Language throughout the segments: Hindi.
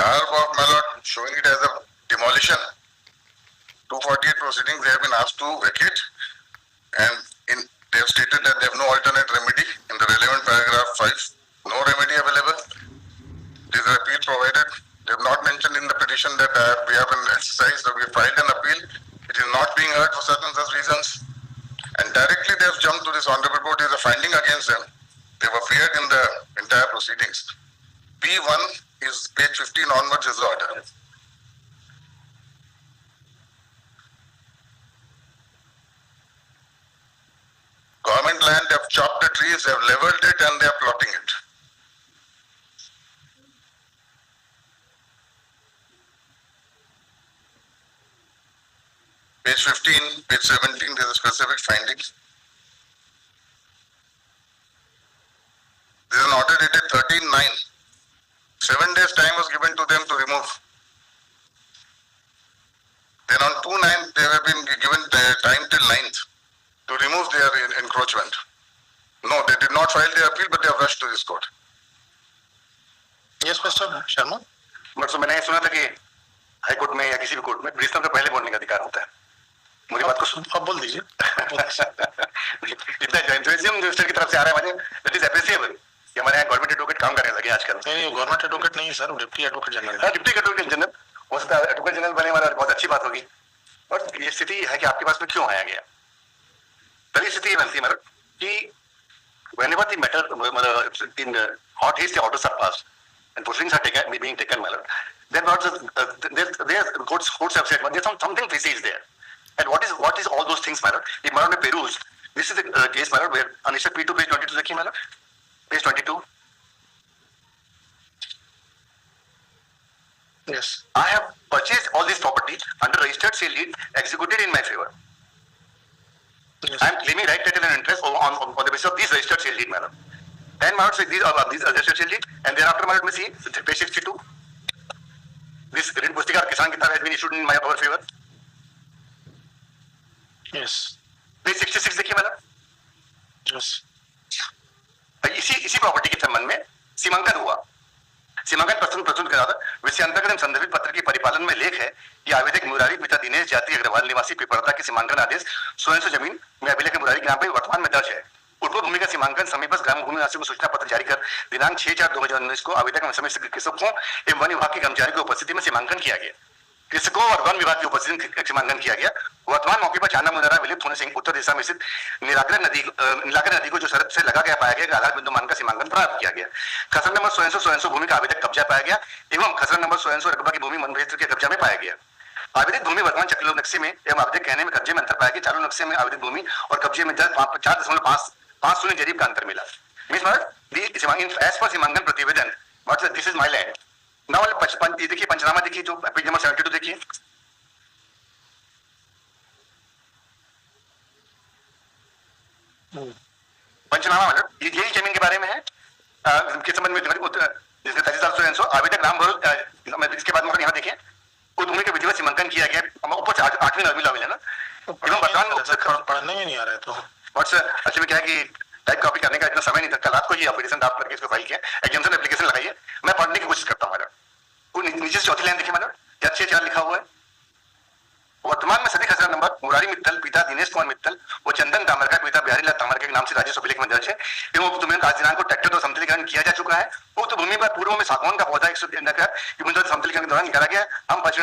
garb of my lord, showing it as a demolition. 248 proceedings they have been asked to vacate, and they have stated that they have no alternate remedy in the relevant paragraph 5. No remedy available. There is an appeal provided. They have not mentioned in the petition that we have an exercise or we have filed an appeal. It is not being heard for certain such reasons. And directly they have jumped to this honorable court. There is a finding against them. They have appeared in the entire proceedings. P1 is page 15 onwards is the order. Government land, they have chopped the trees, they have leveled it and they are plotting it. Page 15, page 17, there is a specific findings. There is an order dated 13/9. 7 days time was given to them to remove. Then on 2/9 they have been given time till 9th to remove their encroachment. No, they did not file their appeal, but they have rushed to this court. Yes, Mr. Sharma. But मैंने सुना था कि हाई कोर्ट में या किसी भी कोर्ट में प्रिजनर को पहले बोलने का अधिकार होता है. मुझे बात को सुन, आप बोल दीजिए. इतना जर्नलिज्म मिनिस्टर की तरफ से आ रहा है मुझे, दैट इज अप्रिशिएबल कि हमारे यहाँ गवर्नमेंट एडवोकेट काम करने लगे आजकल. नहीं, गवर्नमेंट एडवोकेट नहीं सर, डिप्टी एडवोकेट जनरल है. डिप्टी एडवोकेट जनरल हो सकता है, एडवोकेट जनरल बने वाला बहुत अच्छी बात होगी. और ये स्थिति है कि आपके पास में क्यों आया गया. पहली स्थिति बनती है मतलब कि whenever the matter in hot haste the orders are passed and proceedings are being taken, then there's courts have said there's something fishy is there. And what is all those things, my lord? If my lord may peruse, this is the case, my lord, where on P2 page 22 देखिए my lord, page 22. Yes. I have purchased all this property under registered sale deed executed in my favor. Yes. I am claiming right title and interest on the basis of these registered sale deed, my lord. Then my lord says these are registered sale deed, and thereafter my lord may see page 62. This ऋण पुस्तिका किसान किताब has been issued in my favor. Yes. Page 66 देखिए my lord. Yes. इसी प्रॉपर्टी के संबंध में सीमांकन हुआ. सीमांकन प्रस्तुत करा था. विषय अंतर्गत संदर्भित पत्र के परिपालन में लेख है कि आवेदक मुरारी पिता दिनेश जाति अग्रवाल निवासी पिपरदा के सीमांकन आदेश 1600 जमीन में अभिलेख मुरारी ग्राम पे वर्तमान में दर्ज है. पूर्व भूमि का सीमांकन समीपस्थ ग्राम भूमि निवासी को सूचना पत्र जारी कर दिनांक 6/4/2019 को आवेदक में समस्त कृषकों एवं वन विभाग के कर्मचारियों की उपस्थिति में सीमांकन किया गया. कृषकों और वन विभाग की उपस्थिति में सीमांकन किया गया. वर्तमान मौके पर चांदा मुनारा विलुप्त होने से उत्तर दिशा में स्थित नीलागर नदी को जो शरत से लगा गया पाया गया, आधार बिंदु मानकर सीमांकन प्राप्त किया गया. खसरा नंबर 1600 भूमि का आवेदक कब्जा पाया गया एवं खसरा नंबर 1600 रकबा की भूमि वन क्षेत्र के कब्जा में पाया गया. आवेदित भूमि वर्तमान चक्र नक्शे में एवं आवेदक कहने में कब्जे में अंतर पाया गया. चालू नक्शे में आवेदित भूमि और कब्जे में 4.50 जरीब का अंतर मिला. मींस मतलब एज पर सीमांकन प्रतिवेदन मतलब this is my land. Now 55 देखिए, पंचनामा देखिए, जो पेज नंबर 72 देखिए. पंचनामा मतलब ये यही जमीन के बारे में है किस संबंध में जिसमें तहसीलदार 1600 आवेदक राम भरोल. इसके बाद यहाँ देखिए उस भूमि के विधिवत सीमांकन किया गया. ऊपर से 8वीं 9वीं लॉ है ना, एवं वर्तमान पढ़ने ही नहीं आ रहा है. तो व्हाट्स में क्या है कि टाइप कॉपी करने का इतना समय नहीं था. कल रात को ही एप्लीकेशन ड्राफ्ट करके इसको फाइल किया. एग्जामिनेशन एप्लीकेशन लगाइए, मैं पढ़ने की कोशिश करता हूँ. मैडम नीचे से चौथी लाइन देखिए मैडम, 4 लिखा हुआ है. वर्तमान में सभी खसरा नंबर मुरारी मित्तल पिता दिनेश कुमार मित्तल वो चंदन तामरका पिता बिहारी लाल तामरका के नाम से राजस्व अभिलेख में दर्ज है. एवं उक्त भूमि आज दिनांक को ट्रैक्टर द्वारा समतलीकरण किया जा चुका है. उक्त भूमि पर पूर्व में सागवान का पौधा 100 समतलीकरण के दौरान निकाला गया. हम 5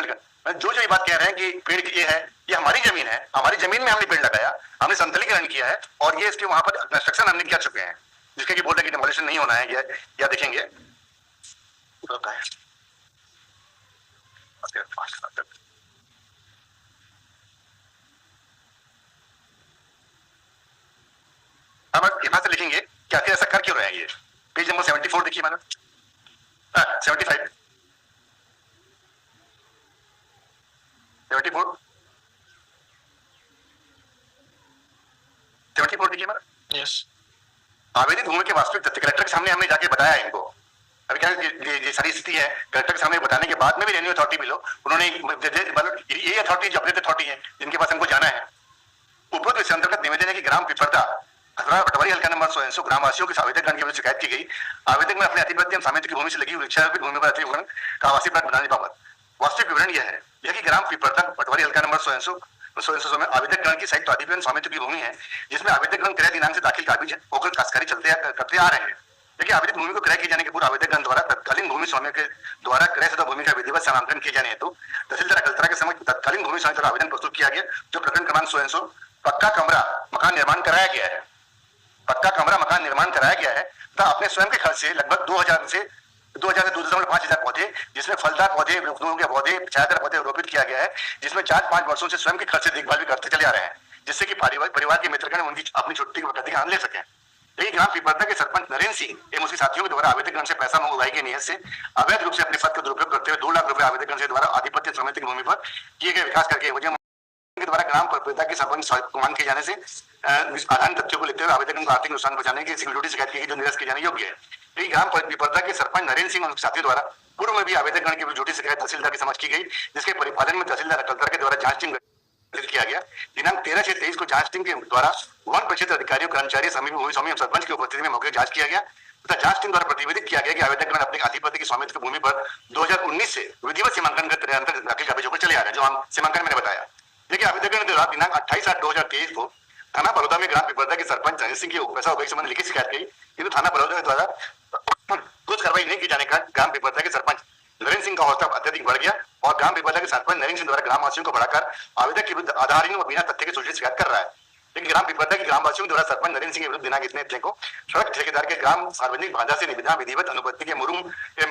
जो ये बात कह रहे हैं कि पेड़ ये है, ये हमारी जमीन है, हमारी जमीन में हमने पेड़ लगाया, हमने समतलीकरण किया है और ये इसके वहां पर कंस्ट्रक्शन हमने कर चुके हैं जिसके कि बोल रहे कि डिमोलिशन नहीं होना है. या देखेंगे हम यहाँ से लिखेंगे कि आखिर ऐसा कर क्यों रहे हैं. ये पेज नंबर 74 देखिए मैडम, 75 74 देखिए मैडम. यस. आवेदित भूमि के वास्तविक तथ्य कलेक्टर के सामने हमने जाके बताया इनको. अभी क्या ये सारी स्थिति है, कलेक्टर के सामने बताने के बाद में भी रेवेन्यू अथॉरिटी मिलो उन्होंने ये अथॉरिटी जो अपडेट अथॉरिटी है जिनके पास हमको जाना है. उपरोक्त विषय अंतर्गत निवेदन है कि ग्राम पिपरदा पटवारी हल्का नंबर 100 ग्रामवासियों के आवेदक गण की विरुद्ध शिकायत की गई। आवेदक में अपने अधिपत्य एवं सामित्य की भूमि से लगी हुई वृक्षारोपित भूमि पर अतिक्रमण का आवासीय प्लाट बनाने बाबत वास्तविक विवरण यह है कि ग्राम पिपरता पटवारी हल्का नंबर 100 में आवेदक गण की संयुक्त अधिपत्य स्वामित्व की भूमि है, जिसमें आवेदक गण क्रय दिनांक से दाखिल काबिज होकर काश्तकारी करते आ रहे हैं। देखिए, आवेदित भूमि को क्रय किए जाने के पूर्व आवेदक गण द्वारा तत्कालीन भूमि स्वामी के द्वारा क्रय भूमि का विधिवत समांकन किए जाने हेतु तहसीलदार अकलतरा के समक्ष तत्कालीन भूमि स्वामी द्वारा आवेदन प्रस्तुत किया गया, जो प्रकरण क्रमांक 100 पक्का कमरा मकान निर्माण कराया गया है। पक्का कमरा मकान निर्माण कराया गया है तथा अपने स्वयं के खर्च से लगभग 2000 से 2.5000 पौधे, जिसमें फलदार पौधे, वृक्षों के पौधे, छायादार पौधे रोपित किया गया है, जिसमें 4-5 वर्षों से स्वयं के खर्च से देखभाल भी करते चले आ रहे हैं, जिससे कि परिवार के मित्रगण उनकी अपनी छुट्टी की प्रकृति का आनंद ले सकें। लेकिन ग्राम पिपरता के सरपंच नरेंद्र सिंह एवं उसके साथियों के द्वारा आवेदक गण से पैसा मंगवाई की नियत से अवैध रूप से अपने पद का दुरुपयोग करते हुए 2 लाख रुपए आवेदक गण से द्वारा आधिपत्य समिति की भूमि पर किए गए विकास करके के द्वारा ग्राम पिपरता के सरपंच मांग किए जाने से आधार तथ्यों को लेते हुए आवेदक को आर्थिक नुकसान पहुंचाने की सिक्योरिटी शिकायत की गई, जो निरस्त किए जाने योग्य है। लेकिन ग्राम पिपरता के सरपंच नरेंद्र सिंह और उसके साथियों द्वारा पूर्व में भी आवेदक गण की झूठी शिकायत तहसीलदार के समक्ष की गई, जिसके परिपालन में तहसीलदार अकलतरा के द्वारा जांच टीम किया गया। दिनांक 13 से 23 को जांच टीम के द्वारा वन परिषद अधिकारियों, कर्मचारी, समिति भूमि स्वामी और सरपंच की उपस्थिति में मौके जांच किया गया तथा जांच टीम द्वारा प्रतिवेदित किया गया कि आवेदक गण अपने आधिपत्य की स्वामित्व की भूमि पर 2019 से विधिवत सीमांकन कर अंतर दाखिल काबिज होकर चले आ रहे हैं, जो हम सीमांकन मैंने बताया। देखिए, आवेदक गण द्वारा दिनांक 28/8/2023 को थाना बड़ौदा में ग्राम पिपरता के सरपंच नरेंद्र सिंह की पैसा उपयोग संबंध लिखित शिकायत की, किंतु थाना बड़ौदा द्वारा कुछ कार्रवाई नहीं की जाने का ग्राम पिपरता के सरपंच नरेंद्र सिंह का हौसला अत्यधिक बढ़ गया और ग्राम पिपरता के सरपंच नरेंद्र सिंह द्वारा ग्रामवासियों को बढ़ाकर आवेदक के विरुद्ध आधारहीन और बिना तथ्य के सूचित शिकायत कर रहा है। लेकिन ग्राम पिपरता के ग्रामवासियों द्वारा सरपंच नरेंद्र सिंह के विरुद्ध दिनांक इतने को सड़क ठेकेदार के ग्राम सार्वजनिक बाधा से निविदा विधिवत अनुपत्ति के मुरुम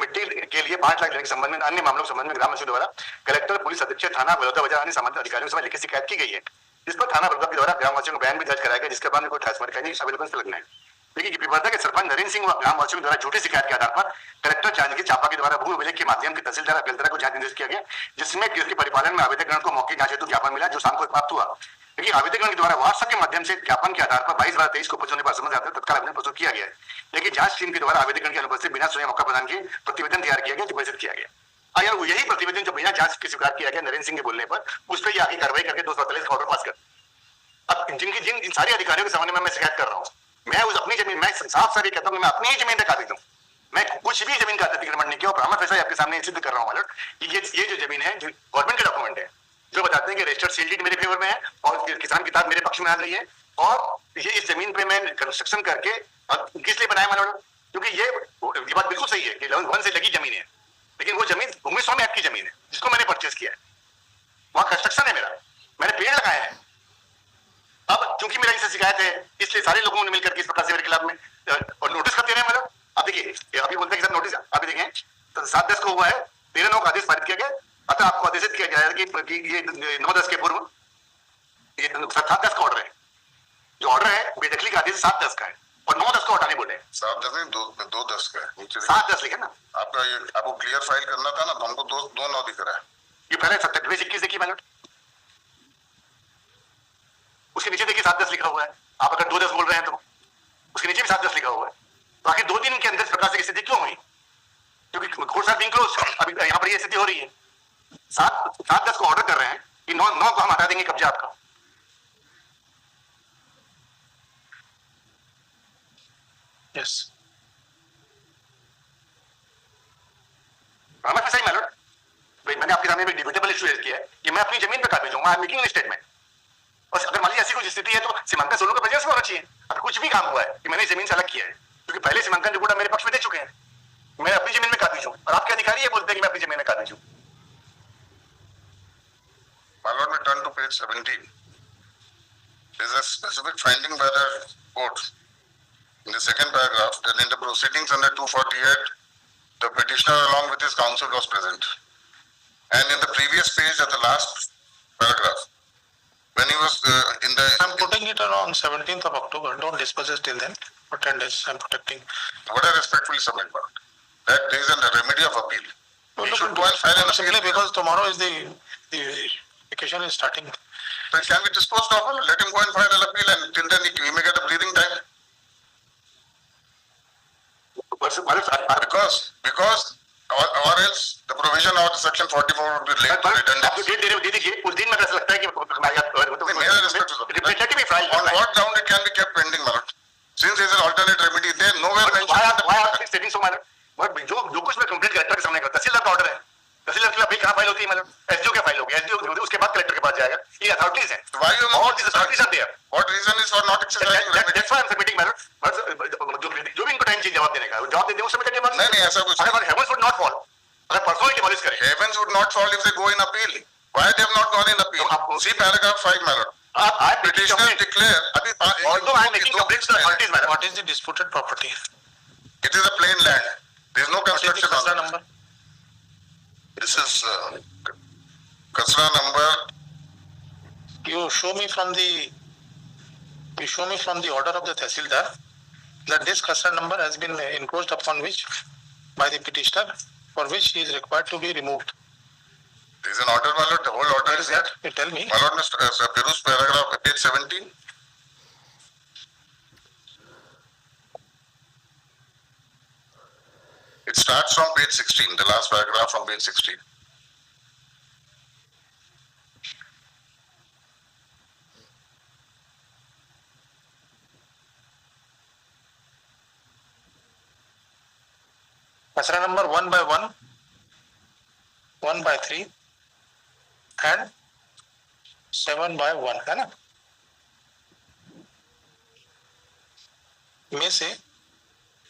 मिट्टी के लिए 5 लाख देने के संबंध में अन्य मामलों के संबंध में ग्रामवासियों द्वारा कलेक्टर, पुलिस अधीक्षक, थाना बड़ौदा बाजार अन्य संबंधित अधिकारियों से लिखित शिकायत की गई है, जिस पर थाना बड़ौदा के द्वारा ग्रामवासियों को बयान भी दर्ज कराया गया, जिसके बाद कोई ठोस कार्रवाई अवेलेबल लगना है। देखिए, पिपरता के सरपंच नरेंद्र सिंह व ग्रामवासियों द्वारा झूठी शिकायत के आधार पर कलेक्टर जांजगीर चांपा के द्वारा भू अभिलेख के माध्यम से तहसीलदार अकलतरा को जांच निर्देश किया गया, जिसमें उसके परिपालन में आवेदक गण को मौके जांच हेतु ज्ञापन मिला, जो शाम को प्राप्त हुआ। लेकिन आवेदक गण के द्वारा व्हाट्सएप के माध्यम से ज्ञापन के आधार पर 22/23 को पहुंचने पर समझ आता तत्काल आवेदन प्रस्तुत किया गया है। लेकिन जांच टीम के द्वारा आवेदक गण की अनुपस्थिति बिना स्वयं मौका प्रदान किए प्रतिवेदन तैयार किया गया, जो घोषित किया गया। अगर यही प्रतिवेदन जो बिना जांच के स्वीकार किया गया नरेंद्र सिंह के बोलने पर, उस पर आगे कार्रवाई करके 247 का ऑर्डर पास कर। अब जिन सारे अधिकारियों के सामने मैं शिकायत कर रहा हूँ, मैं उस अपनी जमीन, मैं साफ साफ ये कहता हूँ कि मैं अपनी ही जमीन पे काबिज हूँ, मैं कुछ भी जमीन का अतिक्रमण नहीं किया और प्रमाण पैसा आपके सामने सिद्ध कर रहा हूँ कि ये जो जमीन है, जो गवर्नमेंट के डॉक्यूमेंट है, जो बताते हैं कि रजिस्टर्ड सील डीड मेरे फेवर में है और किसान किताब मेरे पक्ष में आ रही है, और ये इस जमीन पे मैं कंस्ट्रक्शन करके किस लिए बनाया मैंने, क्योंकि ये बात बिल्कुल सही है कि 1 से लगी जमीन है, लेकिन वो जमीन भूमि स्वामी आपकी जमीन है जिसको मैंने परचेज किया है, वहां कंस्ट्रक्शन है मेरा, मैंने पेड़ लगाए हैं। अब क्योंकि मेरा इनसे शिकायत है, इसलिए सारे लोगों ने मिलकर के इस प्रकार से मेरे खिलाफ में और नोटिस करते रहे मतलब। अब देखिए, अभी बोलते हैं कि सर नोटिस, अभी देखें तो 7/10 को हुआ है, 13/9 का आदेश पारित किया गया, अतः आपको आदेशित किया जाएगा कि ये 9/10 के पूर्व ये 7/10 का ऑर्डर है, जो ऑर्डर है बेदखली का आदेश 7/10 का है और 9/10 का हटाने बोले। 7/10 नहीं, 2/10 का है। 7/10 लिखे ना आपका, ये आपको क्लियर फाइल करना था ना, तो हमको 2/9 दिख रहा है। ये पहले 27/21 देखिए मैंने, उसके नीचे देखिए 7/10 लिखा हुआ है। आप अगर 2/10 बोल रहे हैं तो उसके नीचे भी 7/10 लिखा हुआ है, तो आखिर 2 दिन के अंदर इस प्रकार से स्थिति क्यों हुई? क्योंकि कोर्ट आर बीइंग क्लोज, अभी यहाँ पर ये स्थिति हो रही है। 7/10 को ऑर्डर कर रहे हैं कि 9 को हम हटा देंगे कब्जा आपका। यस, हमें सही मैलॉर्ड, मैंने आपके सामने एक डिबेटेबल इशू रेज किया है कि मैं अपनी जमीन पर काबिज हूं, आई एम मेकिंग स्टेटमेंट। और अगर मान लीजिए ऐसी कोई स्थिति है तो सीमांकन सोलह का बजट से होना चाहिए। अगर कुछ भी काम हुआ है कि मैंने जमीन से अलग किया है, क्योंकि पहले सीमांकन रिपोर्ट मेरे पक्ष में दे चुके हैं, मैं अपनी जमीन में काबिज हूं और आपके अधिकारी ये बोलते हैं कि मैं अपनी जमीन में काबिज हूं। My lord, we turn to page 17. There is a specific finding by the court in the second paragraph that in the proceedings under 248, the petitioner along with his counsel was present. And in the previous page at the last paragraph, when he was in the... I'm putting it on 17th of October. Don't dispose it till then. For 10 days, I'm protecting. What I respectfully submit, my lord, that there is a remedy of appeal. No, He look, should go and file an simply appeal. because tomorrow is the vacation is starting. So it can be disposed of, let him go and file an appeal, and till then he may get a breathing time. Because or else the provision of section 44 would be late to return. आप जो डेट दे रहे हो दे दीजिए, उस दिन में ऐसा लगता है कि मेरा respect to the- On what ground it can be kept pending, my lord? Repellent भी file On what ground it can be kept pending? 7/10 को ऑर्डर कर रहे हैं कि 9 को हटा देंगे कब्जा आपका। 7/10 को ऑर्डर है, 13/9 का since there is an alternate remedy, they nowhere mentioned. why are things taking so minor? But जो कुछ मैं कंप्लीट कलेक्टर के सामने करता तहसीलदार का ऑर्डर है, तहसीलदार की अभी कहाँ फाइल होती है मैडम? एसडीओ के फाइल होगी, एसडीओ उसके बाद कलेक्टर के पास जाएगा, ये अथॉरिटीज हैं, Why you all these authorities are there. What reason is for not exercising remedy? That's why I'm submitting madam, जो भी इनको टाइम चाहिए जवाब देने का, जवाब दे दे उससे मैं नहीं ऐसा कुछ अगर हेवंस वुड नॉट फॉल, अगर परसों ही डिमोलिश करें, heavens would not fall if they go in appeal. Why they have not gone in appeal? तो आपको- See paragraph 5, my lord. I'm making Petitioner complaint. declare. अभी Although I'm making complaints to the authorities madam, What is the disputed property? It is a plain land. There is no What is the construction on Khasra it. number? This is Kasra number. You show me from the order of the Tehsildar that this Khasra number has been encroached upon which by the petitioner, for which he is required to be removed. There is an order, my lord. The whole order Where is is here. that? You tell me. My lord, Mr. Pirus, paragraph page 17. It starts from page 16, the last paragraph from page 16. Khasra number 1 by 1, 1 by 3 and 7 by 1 है ना? में से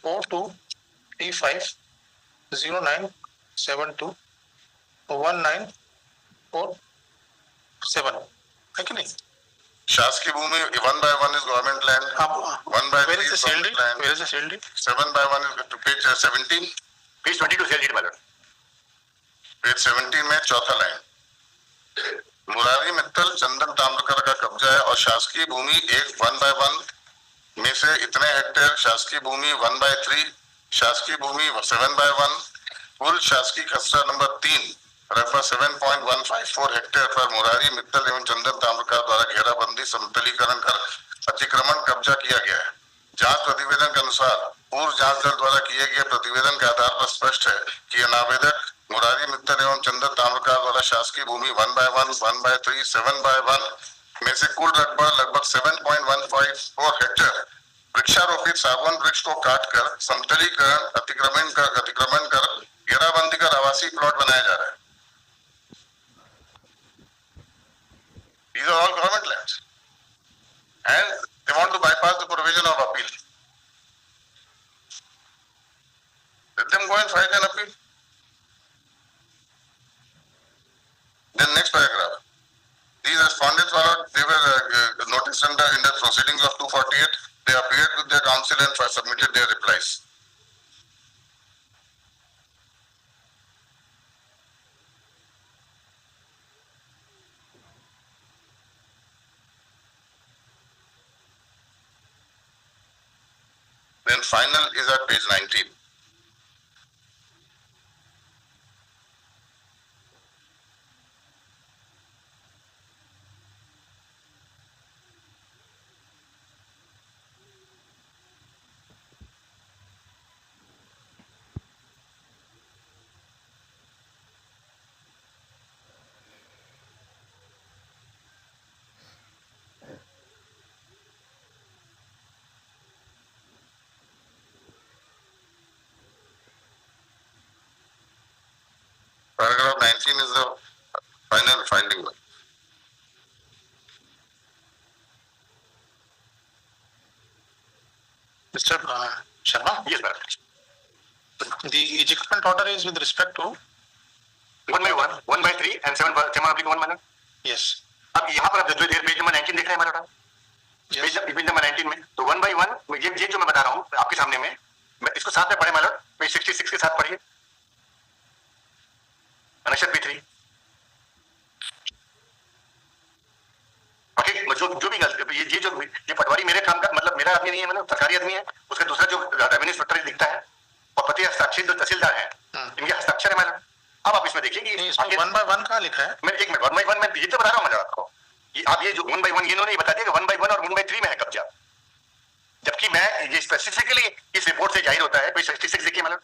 42350972 1947 है कि नहीं? शासकीय भूमि 1 by 1 is government land. आप 1 by where 3 is the is sale government deed? land. Where is the sale deed? 7 by 1 is to page 17. page 22 sale deed madam, page 17 में चौथा लाइन. मुरारी मित्तल चंदन ताम्रकर का कब्जा है और शासकीय भूमि एक 1 by 1 में से इतने हेक्टेयर शासकीय भूमि 1 by 3 शासकीय भूमि 7 by 1 कुल शासकीय खसरा नंबर 3 रकबा 7.154 हेक्टेयर पर मुरारी मित्तल एवं चंदन ताम्रकर द्वारा घेराबंदी समतलीकरण कर अतिक्रमण कब्जा किया गया है. जांच प्रतिवेदन के अनुसार पूर्व जांच दल द्वारा किए गए प्रतिवेदन के आधार पर स्पष्ट है कि यह नावेदक मुरारी मित्तल एवं चंदन ताम्रकार द्वारा शासकीय भूमि 1 by 1, 1 by 3, 7 by 1 में से कुल रकबा लगभग 7.154 हेक्टेयर वृक्षारोपित सागवान वृक्ष को काटकर समतलीकरण अतिक्रमण कर घेराबंदी कर आवासीय प्लॉट बनाया जा रहा है. These are all government lands and they want to bypass the provision of appeal. Let them go and file an appeal. Then next paragraph. These respondents they were noticed in the proceedings of 248. They appeared with their counsel and submitted their replies. Then final is at page 19. Paragraph 19 is the final finding. Mr. Sharma, yes madam, the ejectment order is with respect to 1 by 1, 1 by 3 and 7 1 madam. yes. अब यहाँ पर आप जो पेज नंबर 19 देख रहे हैं मैडम, Yes. पेज नंबर 19 में तो 1 by 1 ये जो मैं बता रहा हूँ आपके सामने में, मैं इसको साथ में पढ़े मैडम, पेज 66 के साथ पढ़िए, अनुच्छेद P3. ओके, जो भी ये पटवारी मेरे काम का मतलब मेरा आदमी नहीं है, मतलब सरकारी आदमी है, उसका दूसरा जो रेवेन्यू इंस्पेक्टर दिखता है और पति हस्ताक्षर जो तहसीलदार है, इनके हस्ताक्षर है मैडम. अब आप इसमें देखिए कि इसमें 1 by 1 कहाँ लिखा है? मैं एक मिनट 1 by 1 में ये तो बता रहा हूँ मैडम आपको, आप ये जो 1 by 1 ये इन्होंने बता दिया कि 1 by 1 और 1 by 3 में है कब्जा, जबकि मैं ये स्पेसिफिकली इस रिपोर्ट से जाहिर होता है. पेज 66 देखिए मैडम,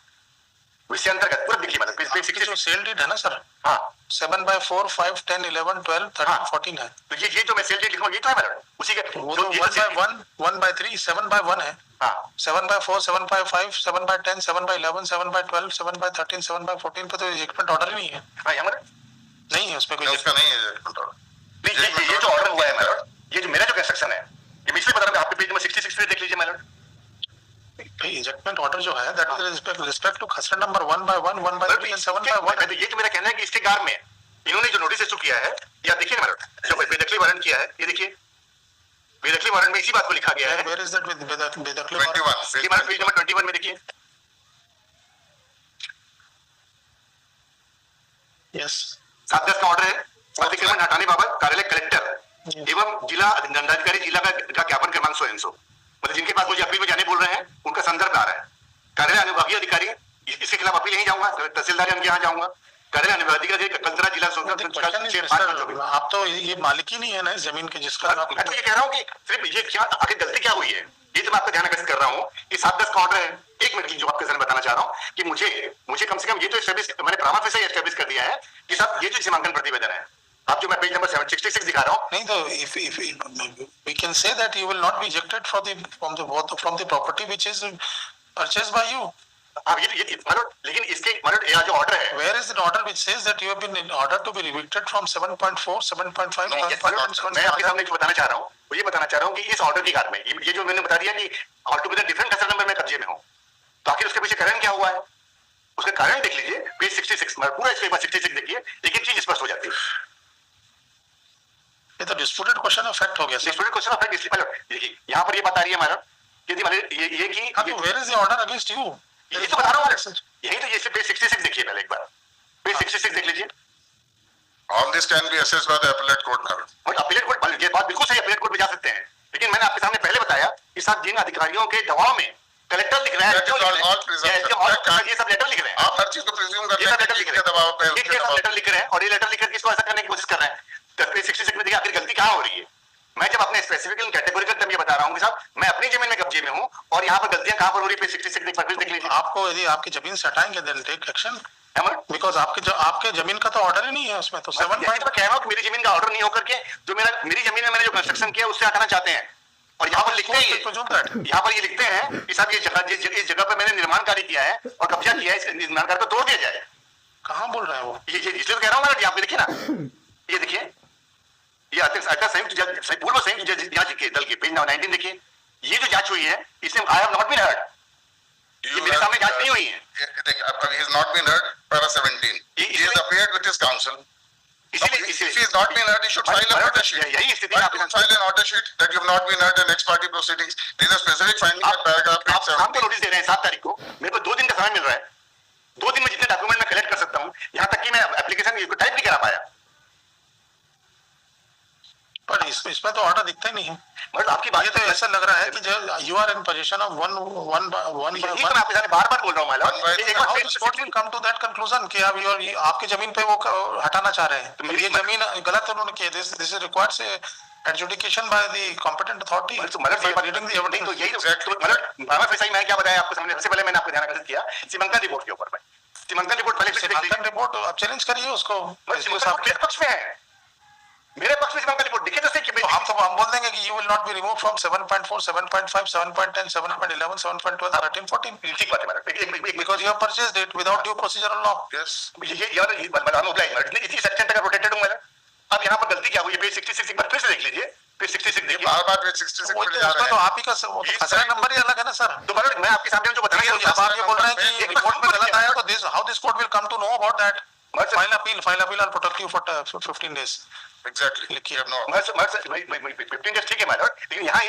विषय अंतर्गत पूरा लिखिए मतलब पेज आपकी 66 जो सेल डीड है ना सर, हाँ 7/4, 5, 10, 11, 12, 13, 14 है। तो ये जो मैं सेल डेट लिखूंगा ये तो है मैडम उसी के वो जो तो ये 1/1, 1/3, 7/1 है। हाँ 7/4, 7/5, 7/10, 7/11, 7/12, 7/13, 7/14 पे तो एजेक्टमेंट ऑर्डर ही नहीं है। हाँ यहाँ मैडम नहीं है उसमें कोई उसका नहीं है judgment order. नहीं ये जो ऑर्डर हुआ है मैडम ये जो मेरा जो कंस्ट्रक्शन है ये मैं इसलिए बता रहा हूँ आपके पेज नंबर 66 पे देख लीजिए मैडम एजेक्टमेंट ऑर्डर जो है दैट इज रिस्पेक्ट टू खसरा नंबर 1/1, 1/3 एंड 7/1। ये जो मेरा कहना है कि इसके गार में इन्होंने जो नोटिस इशू किया है या देखिए ना मैडम जो बेदखली वारंट किया है ये देखिए बेदखली वारंट में इसी बात को लिखा गया है वेयर इज दैट विद बेदखली 21. ये मैडम पेज नंबर 21 में देखिए यस 7/10 का ऑर्डर है अतिक्रमण हटाने बाबत कार्यालय कलेक्टर एवं जिला दंडाधिकारी जिला का ज्ञापन क्रमांक 100 मतलब जिनके पास मुझे अपील में जाने बोल रहे हैं उनका संदर्भ आ रहा है कार्यालय अनुभागीय अधिकारी इसके खिलाफ अपील नहीं जाऊंगा तहसीलदार उनके यहाँ जाऊंगा कार्यालय अनुभागीय अधिकारी कलतरा जिला आप तो ये मालिक ही नहीं है ना इस जमीन के जिसका आप मैं तो ये कह रहा हूँ कि सिर्फ ये क्या आखिर गलती क्या हुई है ये तो मैं आपका ध्यान आकर्षित कर रहा हूँ कि 7/10 का ऑर्डर है। एक मिनट जो आपके सामने बताना चाह रहा हूँ कि मुझे कम से कम ये तो एस्टेब्लिश मैंने प्रामा से एस्टेब्लिश कर दिया है कि साहब ये जो सीमांकन प्रतिवेदन है आप जो मैं पेज नंबर 766 दिखा रहा हूँ नहीं तो if we can say that you will not be ejected from the property which is purchased by you. अब ये मतलब लेकिन इसके मतलब ये जो ऑर्डर है Where is the order which says that you have been in order to be evicted from 7.4, 7.5, मैं आपके सामने जो बताना चाह रहा हूँ वो ये बताना चाह रहा हूँ कि इस ऑर्डर की कार में ये जो मैंने बता दिया कि ऑल्टुगेदर डिफरेंट खसरा नंबर में कब्जे में हूँ तो आखिर उसके पीछे कारण क्या हुआ है उसका कारण देख लीजिए पेज 66 मतलब पूरा इस पेज 66 देखिए एक एक चीज स्पष्ट हो जाती है ये तो डिस्प्यूटेड क्वेश्चन ऑफ फैक्ट हो गया sir. Disputed question of fact इसलिए देखिए यहाँ पर ये बात आ रही है मैडम यदि मतलब ये कि हाँ तो where is the order against you? ये तो बता रहा हूँ मैडम यही तो ये पेज 66 देखिए पहले एक बार पेज 66 देख लीजिए All this can be assessed by the appellate court, madam. और अपीलेट कोर्ट ये बात बिल्कुल सही अपीलेट कोर्ट में जा सकते हैं लेकिन मैंने आपके सामने पहले बताया कि साहब जिन अधिकारियों के दबाव में कलेक्टर लिख रहे हैं That is all presumption. ये सब लेटर लिख रहे हैं आप हर चीज को प्रिज्यूम ये सब करते लेटर लिख हैं रहे कि दबाव पे हैं ये सब लेटर लिख रहे हैं और ये लेटर लिख करके इसको ऐसा करने की कोशिश कर रहे हैं तो पेज 66 में देखिए आखिर गलती कहाँ हो रही है मैं जब अपने स्पेसिफिक कैटेगोरिकल टर्म ये बता रहा हूँ कि साहब मैं अपनी जमीन में कब्जे में हूँ और यहाँ पर गलतियां कहाँ पर हो रही है पेज 66 पर देख लीजिए आपको यदि आपकी जमीन से हटाएंगे then take action Amar because आपके जमीन का तो ऑर्डर ही नहीं है उसमें तो 7 मैं कह रहा हूँ कि मेरी जमीन का ऑर्डर नहीं होकर के जो मेरी जमीन में मैंने जो कंस्ट्रक्शन किया उससे हटाना चाहते हैं और यहाँ पर लिखते हैं यहाँ पर ये लिखते हैं कि साहब इस जगह पर मैंने निर्माण कार्य किया है और कब्जा किया है इस निर्माण कार्य को तोड़ दिया जाए कहाँ बोल रहे हैं वो? ये इसलिए तो कह रहा हूँ मैं यहाँ पे देखिए ना ये देखिए ये संयुक्त पूर्व संयुक्त जांच के दल के पेज 19 देखिए ये जो जांच हुई है इसमें I have not been heard ये मेरे सामने जांच नहीं हुई है he has not been heard, para 17. He has appeared with his counsel. If he has not been heard, he should file an order sheet. यही स्थिति Why don't file an order sheet that you have not been heard in ex parte proceedings? These are specific findings in paragraph आप 17. हमको नोटिस दे रहे हैं 7 तारीख को मेरे को 2 दिन का समय मिल रहा है 2 दिन में जितने डॉक्यूमेंट मैं कलेक्ट कर सकता हूँ यहाँ तक कि मैं एप्लीकेशन टाइप नहीं करा पाया पर इसमें तो ऑर्डर दिखता ही नहीं है। मतलब आपकी ये तो ऐसा लग रहा है कि जो you are in position of one यही तो मैं आपके सामने बार-बार बोल रहा हूँ how this court will come to that conclusion कि आप आपकी जमीन पे वो हटाना चाह रहे हैं तो ये जमीन गलत उन्होंने की दिस इज रिक्वायर्ड से adjudication by the competent authority reading the evidence. तो यही तो मतलब बाबा फैसाई मैं क्या बताया आपको सामने सबसे पहले मैंने आपको ध्यान आकर्षित किया सीमांकन रिपोर्ट के ऊपर में सीमांकन रिपोर्ट पहले सीमांकन रिपोर्ट आप चैलेंज करिए उसको मेरे पक्ष में है मेरे पक्ष में सीमांकन रिपोर्ट दिखे तो सही कि हम बोल देंगे कि you will not be remove from 7.4 7.5 7.10 7.11 7.12 13 14 ठीक बात है madam because you have purchased it without due procedural law. Yes. ये यार ये बताना ऑब्लाइज मैडम इतनी सेक्शन तक प्रोटेक्टेड हूं मैडम अब यहाँ पर गलती क्या हुई है पेज 66 एक बार फिर से देख लीजिए पेज 66 देखिए बार-बार पेज 66 पे जा उसका रहे तो हैं. आप ही का खसरा नंबर ही अलग है ना सर। तो मैडम मैं आपके सामने जो बताना अब आप ये बोल रहे हैं कि रिपोर्ट में गलत आया तो this how this court will come to know about that file appeal I'll protect you for 15 days. Exactly. लिखिए। You have no. मैं 15 डेज ठीक है मैडम लेकिन यहाँ